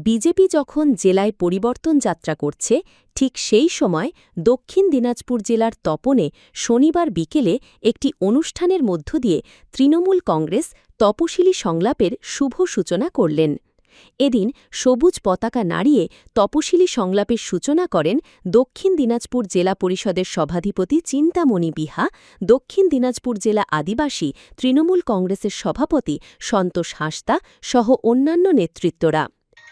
BJP যখন জেলায় পরিবর্তন যাত্রা করছে ঠিক সেই সময় দক্ষিণ দিনাজপুর জেলার তপনে শনিবার বিকেলে একটি অনুষ্ঠানের মধ্য দিয়ে তৃণমূল কংগ্রেস তপশিলি সংলাপের শুভ সূচনা করলেন। এদিন সবুজ পতাকা নাড়িয়ে তপশিলি সংলাপের সূচনা করেন দক্ষিণ দিনাজপুর জেলা পরিষদের সভাধিপতি চিন্তামণি বিহা, দক্ষিণ দিনাজপুর জেলা আদিবাসী তৃণমূল কংগ্রেসের সভাপতি সন্তোষ হাঁসদা সহ অন্যান্য নেতৃত্বরা।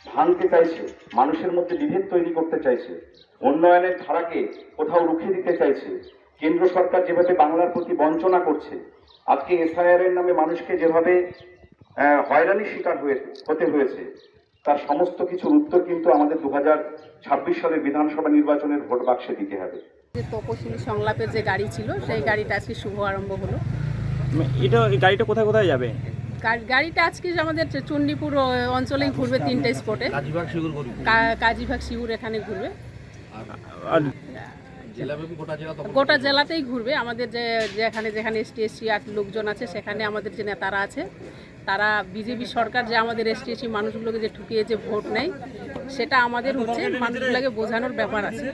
ভাঙতে চাইছে, মানুষের মধ্যে বিভেদ তৈরি করতে চাইছে, উন্নয়নের ধারাকে কোথাও রুখে দিতে চাইছে। কেন্দ্র সরকার যেভাবে বাংলার প্রতি বঞ্চনা করছে, আজকে এসআইআর এর নামে মানুষকে যেভাবে হয়রানির শিকার হতে হয়েছে, তার সমস্ত কিছুর উত্তর কিন্তু আমাদের 2026 সালের বিধানসভা নির্বাচনের ভোট বাক্সে দিতে হবে। যে তপশিলি সংলাপের যে গাড়ি ছিল সেই গাড়িটা আজকে শুভ আরম্ভ হলো। গাড়িটা কোথায় কোথায় যাবে? গাড়িটা আজকে আমাদের চণ্ডীপুর অঞ্চলেই ঘুরবে, 3টে স্পটে। কাজীবাগ শিউর এখানে ঘুরবে, গোটা জেলাতেই ঘুরবে। আমাদের যেখানে এসটি এসসি লোকজন আছে, সেখানে আমাদের যে নেতারা আছে, তারা বিজেপি সরকার যে আমাদের এসটি এসসি মানুষগুলোকে যে ঠুকিয়ে যে ভোট নেয়, সেটা আমাদের হচ্ছে মানুষগুলোকে বোঝানোর ব্যাপার আছে।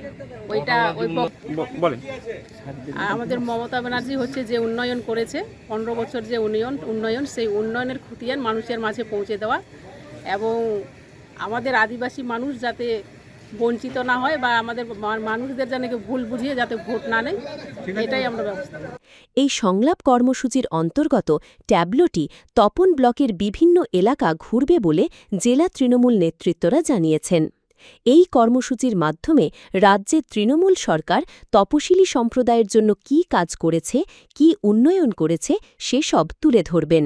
আমাদের মমতা ব্যানার্জি হচ্ছে যে উন্নয়ন করেছে, 15 বছর যে উন্নয়ন, সেই উন্নয়নের খতিয়ান মানুষের মাঝে পৌঁছে দেওয়া এবং আমাদের আদিবাসী মানুষ যাতে বঞ্চিত না হয় বা আমাদের মানুষদের যেন ভুল বুঝিয়ে যাতে ভোট না নেয়, এটাই আমরা ব্যবস্থা করি। এই সংলাপ কর্মসূচির অন্তর্গত ট্যাবলোটি তপন ব্লকের বিভিন্ন এলাকা ঘুরবে বলে জেলা তৃণমূল নেতৃত্বরা জানিয়েছেন। এই কর্মসূচির মাধ্যমে রাজ্যের তৃণমূল সরকার তপশিলি সম্প্রদায়ের জন্য কী কাজ করেছে, কী উন্নয়ন করেছে, সেসব তুলে ধরবেন।